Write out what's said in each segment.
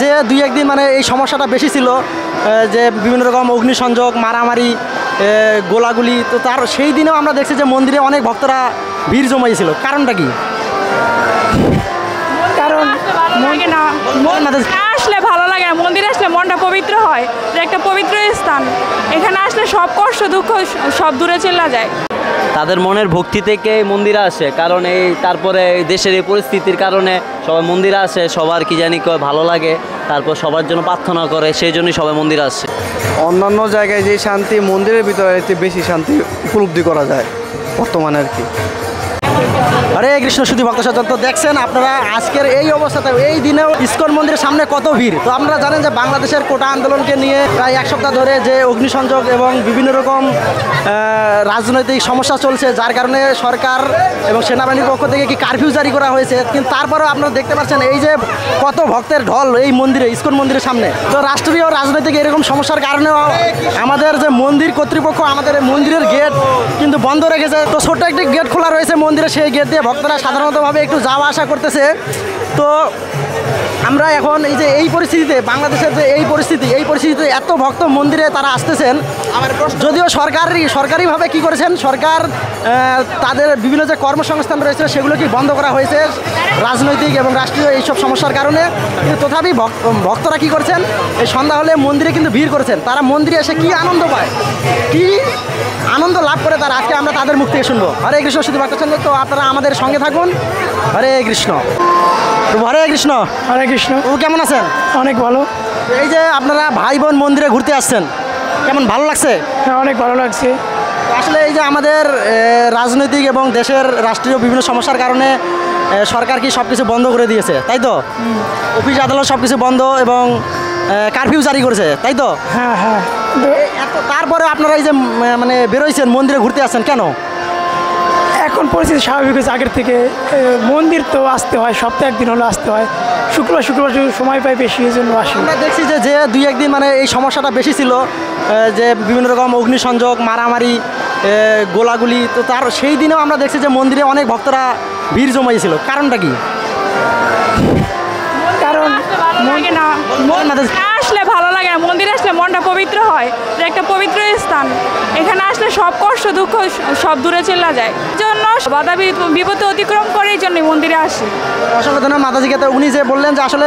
যে দুই একদিন মানে এই সমস্যাটা বেশি ছিল, যে বিভিন্ন রকম অগ্নিসংযোগ, মারামারি, গোলাগুলি, তো তার সেই দিনেও আমরা দেখছি যে মন্দিরে অনেক ভক্তরা ভিড় জমাইছিল। কারণটা কি? কারণ আসলে ভালো লাগে না, মন্দিরে আসলে মনটা পবিত্র হয়, যে একটা পবিত্র স্থান, এখানে আসলে সব কষ্ট দুঃখ সব দূরে চলে যায়। তাদের মনের ভক্তি থেকে মন্দিরে আসে, কারণ এই তারপরে দেশের এই পরিস্থিতির কারণে সবাই মন্দিরে আসে, সবার কি জানি কয় ভালো লাগে, তারপর সবার জন্য প্রার্থনা করে, সেই জন্যই সবাই মন্দিরে আসে। অন্যান্য জায়গায় যে শান্তি মন্দিরের ভিতরে বেশি শান্তি উপলব্ধি করা যায় বর্তমানে আর কি। হরে কৃষ্ণ শুধু ভক্ত সজ্জন, তো দেখছেন আপনারা আজকের এই অবস্থাতে এই দিনেও ইসকন মন্দিরের সামনে কত ভিড়। তো আপনারা জানেন যে বাংলাদেশের কোটা আন্দোলনকে নিয়ে প্রায় এক সপ্তাহ ধরে যে অগ্নিসংযোগ এবং বিভিন্ন রকম রাজনৈতিক সমস্যা চলছে, যার কারণে সরকার এবং সেনাবাহিনীর পক্ষ থেকে কি কারফিউ জারি করা হয়েছে, কিন্তু তারপরেও আপনারা দেখতে পাচ্ছেন এই যে কত ভক্তের ঢল এই মন্দিরে, ইসকন মন্দিরের সামনে। তো রাষ্ট্রীয় রাজনৈতিক এরকম সমস্যার কারণেও আমাদের যে মন্দির কর্তৃপক্ষ আমাদের মন্দিরের গেট কিন্তু বন্ধ রেখেছে। তো ছোট্ট একটি গেট খোলা রয়েছে মন্দিরে, সেই গেট দিয়ে ভক্তরা সাধারণতভাবে একটু যাওয়া আসা করতেছে। তো আমরা এখন এই যে এই পরিস্থিতিতে, বাংলাদেশের যে এই পরিস্থিতিতে এত ভক্ত মন্দিরে তারা আসতেছেন, যদিও সরকারিভাবে কি করেছেন, সরকার তাদের বিভিন্ন যে কর্মসংস্থান রয়েছে সেগুলো কি বন্ধ করা হয়েছে রাজনৈতিক এবং রাষ্ট্রীয় এইসব সমস্যার কারণে, কিন্তু তথাপি ভক্তরা কি করছেন, এই সন্ধ্যা হলে মন্দিরে কিন্তু ভিড় করেছেন। তারা মন্দিরে এসে কি আনন্দ পায়, কি আনন্দ লাভ করে তারা, আজকে আমরা তাদের মুখ থেকে শুনবো। হরে কৃষ্ণ শুধু ভক্ত সঙ্গে, তো আপনারা আমাদের সঙ্গে থাকুন। হরে কৃষ্ণ। হরে কৃষ্ণ। হরে কৃষ্ণ। ও কেমন আছেন? অনেক ভালো। এই যে আপনারা ভাই বোন মন্দিরে ঘুরতে আসছেন, কেমন ভালো লাগছে? হ্যাঁ, অনেক ভালো লাগছে। আসলে এই যে আমাদের রাজনৈতিক এবং দেশের রাষ্ট্রীয় বিভিন্ন সমস্যার কারণে সরকার কি সব কিছু বন্ধ করে দিয়েছে, তাই তো? অফিস আদালত সব কিছু বন্ধ এবং কারফিউ জারি করেছে, তাই তো? হ্যাঁ হ্যাঁ। তারপরে আপনারা এই যে মানে বেরোইছেন মন্দিরে ঘুরতে আসছেন কেন? এখন পরিস্থিতি স্বাভাবিক হয়েছে আগের থেকে। মন্দির তো আসতে হয়, সপ্তাহে একদিন হলে আসতে হয়, শুক্রবার সময় পাই বেশি, এই জন্য আসি। আমরা দেখছি যে দুই একদিন মানে এই সমস্যাটা বেশি ছিল, যে বিভিন্ন রকম অগ্নিসংযোগ, মারামারি, গোলাগুলি, তো তার সেই দিনেও আমরা দেখছি যে মন্দিরে অনেক ভক্তরা ভিড় জমাইছিল। কারণটা কি? কারণ আসলে ভালো লাগে না, মন্দিরে আসলে মনটা পবিত্র হয়, যে একটা পবিত্র স্থান, এখানে আসলে সব কষ্ট দুঃখ সব দূরে চলে যায়, জন্য বাধা বিপত্তি অতিক্রম করে এই জন্যই মন্দিরে আসি। অসংখ্য ধন্যবাদ মাতাজিকে। তো উনি যে বললেন যে আসলে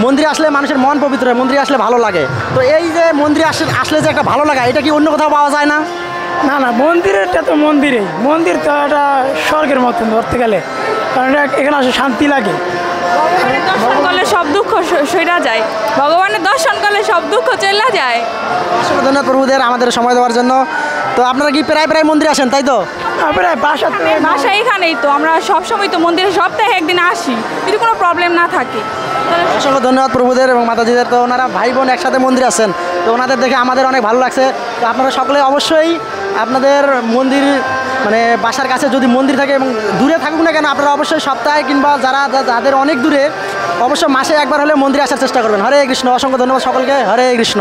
মন্দিরে আসলে মানুষের মন পবিত্র হয়, মন্দিরে আসলে ভালো লাগে। তো এই যে মন্দিরে আসলে যে একটা ভালো লাগা, এটা কি অন্য কোথাও পাওয়া যায় না? না না, মন্দিরেরটা তো মন্দিরেই, মন্দির তো একটা স্বর্গের মতন ধরতে গেলে, কারণ এখানে আসলে শান্তি লাগে। দর্শন করলে সব দুঃখ সইরা যায়, ভগবানের দর্শন করলে সব দুঃখ চলে যায়। অসংখ্য ধন্যবাদ প্রভুদের আমাদের সময় দেওয়ার জন্য। তো আপনারা কি প্রায় মন্দিরে আসেন, তাই তো? প্রায় বাসা এখানেই, তো আমরা সবসময় তো মন্দিরে সপ্তাহে একদিন আসি, যদি কোনো প্রবলেম না থাকে। অসংখ্য ধন্যবাদ প্রভুদের এবং মাতাজিদের। তো ওনারা ভাই বোন একসাথে মন্দিরে আসেন, তো ওনাদের দেখে আমাদের অনেক ভালো লাগছে। তো আপনারা সকলে অবশ্যই আপনাদের মন্দির মানে বাসার কাছে যদি মন্দির থাকে এবং দূরে থাকুক না কেন, আপনারা অবশ্যই সপ্তাহে কিংবা যাদের অনেক দূরে, অবশ্যই মাসে একবার হলে মন্দিরে আসার চেষ্টা করবেন। হরে কৃষ্ণ। অসংখ্য ধন্যবাদ সকলকে। হরে কৃষ্ণ।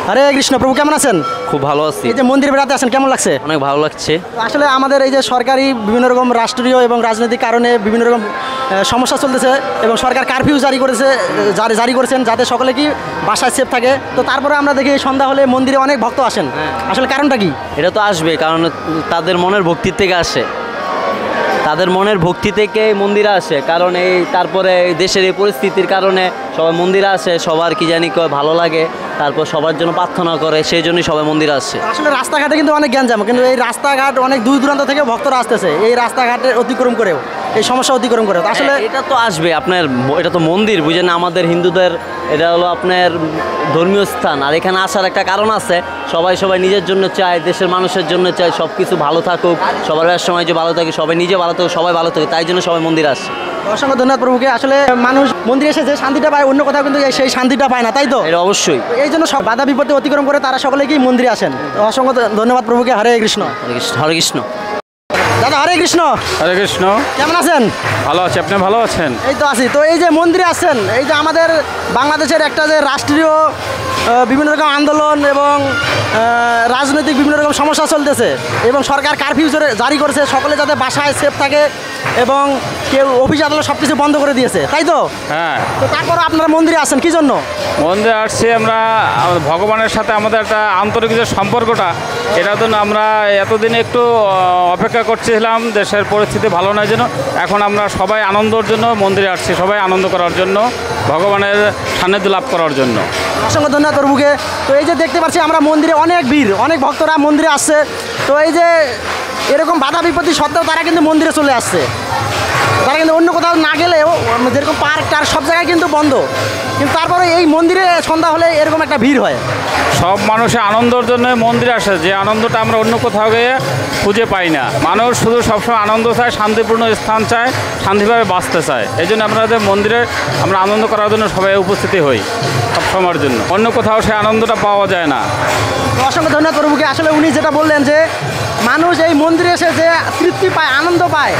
হরে কৃষ্ণ। প্রভু কেমন আছেন? খুব ভালো আছি। এই যে মন্দিরে বেড়াতে আসেন, কেমন লাগছে? অনেক ভালো লাগছে। আসলে আমাদের এই যে সরকারি বিভিন্ন রকম রাষ্ট্রীয় এবং রাজনৈতিক কারণে বিভিন্ন রকম সমস্যা চলতেছে এবং সরকার কারফিউ জারি করেছেন যাতে সকলে কি বাসায় সেফ থাকে। তো তারপরে আমরা দেখি সন্ধ্যা হলে মন্দিরে অনেক ভক্ত আসেন, আসলে কারণটা কি? এটা তো আসবে, কারণ তাদের মনের ভক্তির থেকে আসে, তাদের মনের ভক্তি থেকে মন্দিরে আসে, কারণ এই তারপরে দেশের এই পরিস্থিতির কারণে সবাই মন্দিরে আসে, সবার কি জানি কয় ভালো লাগে, তারপর সবার জন্য প্রার্থনা করে, সেই জন্যই সবাই মন্দিরে আসে। আসলে রাস্তাঘাটে কিন্তু অনেক গ্যাঞ্জাম, কিন্তু এই রাস্তাঘাট অনেক দূর দূরান্ত থেকে ভক্তরা আসতেছে এই রাস্তাঘাটে অতিক্রম করেও, এই সমস্যা অতিক্রম করে। আসলে এটা তো আসবে, আপনার এটা তো মন্দির, বুঝেন, আমাদের হিন্দুদের এটা হলো আপনার ধর্মীয় স্থান, আর এখানে আসার একটা কারণ আছে। সবাই নিজের জন্য চায়, দেশের মানুষের জন্য চায় সব কিছু ভালো থাকুক, সবার সময় যে ভালো থাকে, সবাই নিজে ভালো থাকুক, সবাই ভালো থাকে, তাই জন্য সবাই মন্দিরে আসে। অসংখ্য ধন্যবাদ প্রভুকে। আসলে মানুষ মন্দিরে এসে যে শান্তিটা পায় অন্য কোথাও কিন্তু সেই শান্তিটা পায় না, তাই তো? এটা অবশ্যই। এই জন্য সব বাধা বিপত্তি অতিক্রম করে তারা সকলেই মন্দিরে আসেন। অসংখ্য ধন্যবাদ প্রভুকে। হরে কৃষ্ণ। হরে কৃষ্ণ। হরে কৃষ্ণ। দাদা হরে কৃষ্ণ। হরে কৃষ্ণ। কেমন আছেন? ভালো আছি, আপনি ভালো আছেন? এই তো আছি। তো এই যে মন্দিরে আসছেন, এই যে আমাদের বাংলাদেশের একটা যে রাষ্ট্রীয় বিভিন্ন রকম আন্দোলন এবং রাজনৈতিক বিভিন্ন রকম সমস্যা চলতেছে এবং সরকার কারফিউ জারি করেছে, সকলে যাতে বাসায় সেফ থাকে এবং কেউ অফিস আদালত সব কিছু বন্ধ করে দিয়েছে, তাই তো? হ্যাঁ। তো তারপর আপনারা মন্দিরে আসছেন কি জন্য? মন্দিরে আসছি আমরা ভগবানের সাথে আমাদের একটা আন্তরিক যে সম্পর্কটা, এটার জন্য আমরা এতদিন একটু অপেক্ষা করছিলাম দেশের পরিস্থিতি ভালো নয় জন্য। এখন আমরা সবাই আনন্দের জন্য মন্দিরে আসছি, সবাই আনন্দ করার জন্য, ভগবানের সান্নিধ্য লাভ করার জন্য। অসংখ্য ধন্যবাদ তরবুকে। তো এই যে দেখতে পাচ্ছি আমরা মন্দিরে অনেক ভিড়, অনেক ভক্তরা মন্দিরে আসছে। তো এই যে এরকম বাধা বিপত্তি সত্ত্বেও তারা কিন্তু মন্দিরে চলে আসছে। তারা কিন্তু অন্য কোথাও না গেলেও যেরকম পার্ক টার্ক সব জায়গায় কিন্তু বন্ধ, কিন্তু তারপরে এই মন্দিরে সন্ধ্যা হলে এরকম একটা ভিড় হয়। সব মানুষের আনন্দের জন্য মন্দিরে আসে, যে আনন্দটা আমরা অন্য কোথাও গিয়ে খুঁজে পাই না। মানুষ শুধু সবসময় আনন্দ চায়, শান্তিপূর্ণ স্থান চায়, শান্তিভাবে বাঁচতে চায়। এই জন্য আমাদের মন্দিরে আমরা আনন্দ করার জন্য সবাই উপস্থিতি হই সব সময়ের জন্য। অন্য কোথাও সেই আনন্দটা পাওয়া যায় না। তো অসংখ্য ধন্যবাদ প্রভুকে। আসলে উনি যেটা বললেন যে মানুষ এই মন্দিরে এসে যে তৃপ্তি পায়, আনন্দ পায়,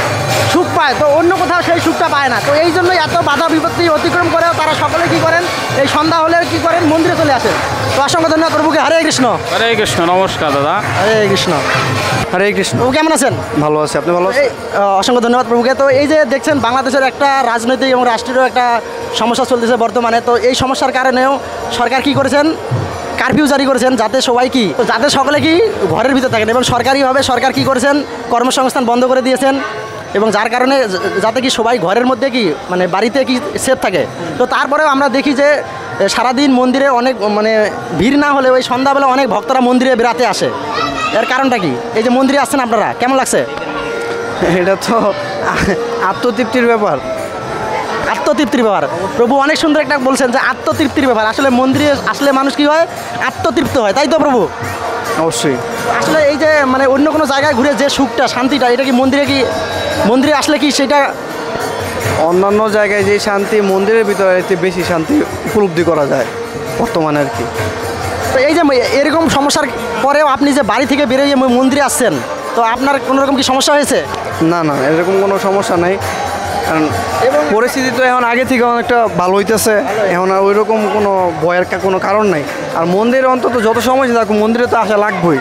সুখ পায়, তো অন্য কোথাও সেই সুখটা পায় না। তো এই জন্যই এত বাধা বিপত্তি অতিক্রম করেও তারা সকলে কী করেন, এই সন্ধ্যা হলে কী করেন, মন্দিরে চলে আসেন। তো অসংখ্য ধন্যবাদ প্রভুকে। হরে কৃষ্ণ। হরে কৃষ্ণ। নমস্কার দাদা। হরে কৃষ্ণ। হরে কৃষ্ণ। প্রভু কেমন আছেন? ভালো আছে, আপনি ভালো আছেন? এই অসংখ্য ধন্যবাদ প্রভুকে। তো এই যে দেখছেন বাংলাদেশের একটা রাজনৈতিক এবং রাষ্ট্রীয় একটা সমস্যা চলতেছে বর্তমানে। তো এই সমস্যার কারণেও সরকার কি করেছেন, কারফিউ জারি করেছেন, যাতে সবাই কি, যাতে সকলে কি ঘরের ভিতরে থাকেন এবং সরকারিভাবে সরকার কি করেছেন, কর্মসংস্থান বন্ধ করে দিয়েছেন এবং যার কারণে যাতে কি সবাই ঘরের মধ্যে কি মানে বাড়িতে কি সেফ থাকে। তো তারপরেও আমরা দেখি যে সারাদিন মন্দিরে অনেক মানে ভিড় না হলেও ওই সন্ধ্যাবেলা অনেক ভক্তরা মন্দিরে বেড়াতে আসে। এর কারণটা কি? এই যে মন্দিরে আসছেন আপনারা, কেমন লাগছে? এটা তো আত্মতৃপ্তির ব্যাপার। আত্মতৃপ্তির ব্যাপার। প্রভু অনেক সুন্দর একটা বলছেন যে আত্মতৃপ্তির ব্যাপার। আসলে মন্দিরে আসলে মানুষ কি হয়, আত্মতৃপ্ত হয়, তাই তো প্রভু? অবশ্যই। আসলে এই যে মানে অন্য কোনো জায়গায় ঘুরে যে সুখটা, শান্তিটা, এটা কি মন্দিরে আসলে কি সেটা? অন্যান্য জায়গায় যে শান্তি মন্দিরের ভিতরে এতে বেশি শান্তি উপলব্ধি করা যায় বর্তমানে আর কি। তো এই যে এরকম সমস্যার পরেও আপনি যে বাড়ি থেকে বেরিয়ে মন্দিরে আসছেন, তো আপনার কোনো রকম কি সমস্যা হয়েছে? না না, এরকম কোনো সমস্যা নেই। কারণ এবং পরিস্থিতি তো এখন আগে থেকে অনেকটা ভালো হইতেছে, এখন আর ওই রকম কোনো ভয়ের কোনো কারণ নাই। আর মন্দিরে অন্তত যত সময় থাকুক মন্দিরে তো আসা লাগবেই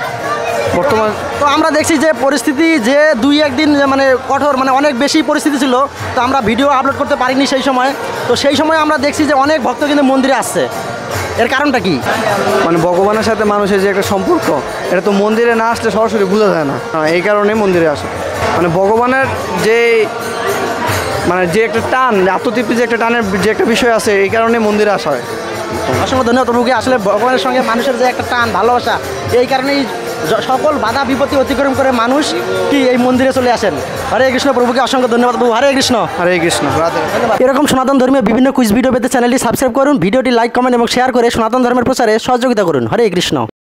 বর্তমান। তো আমরা দেখছি যে পরিস্থিতি যে দুই একদিন যে মানে কঠোর, মানে অনেক বেশি পরিস্থিতি ছিল, তো আমরা ভিডিও আপলোড করতে পারিনি সেই সময়। তো সেই সময় আমরা দেখছি যে অনেক ভক্ত কিন্তু মন্দিরে আসছে। এর কারণটা কি? মানে ভগবানের সাথে মানুষের যে একটা সম্পর্ক, এটা তো মন্দিরে না আসলে সরাসরি বোঝা যায় না। এই কারণে মন্দিরে আসে, মানে ভগবানের যে মানে যে একটা টান, আত্মতৃপ্তি যে একটা টানের যে একটা বিষয় আছে, এই কারণে মন্দিরে আসা হয়। অসংখ্য ধন্যবাদ প্রভুকে। আসলে ভগবানের সঙ্গে মানুষের যে একটা টান, ভালোবাসা, এই কারণেই সকল বাধা বিপত্তি অতিক্রম করে মানুষ কি এই মন্দিরে চলে আসেন। হরে কৃষ্ণ। প্রভুকে অসংখ্য ধন্যবাদ প্রভু। হরে কৃষ্ণ। হরে কৃষ্ণ। রাধে রাধে। ধন্যবাদ। এরকম সনাতন ধর্মীয় বিভিন্ন কুইজ ভিডিও পেতে চ্যানেলটি সাবস্ক্রাইব করুন, ভিডিওটি লাইক, কমেন্ট এবং শেয়ার করে সনাতন ধর্মের প্রচারে সহযোগিতা করুন। হরে কৃষ্ণ।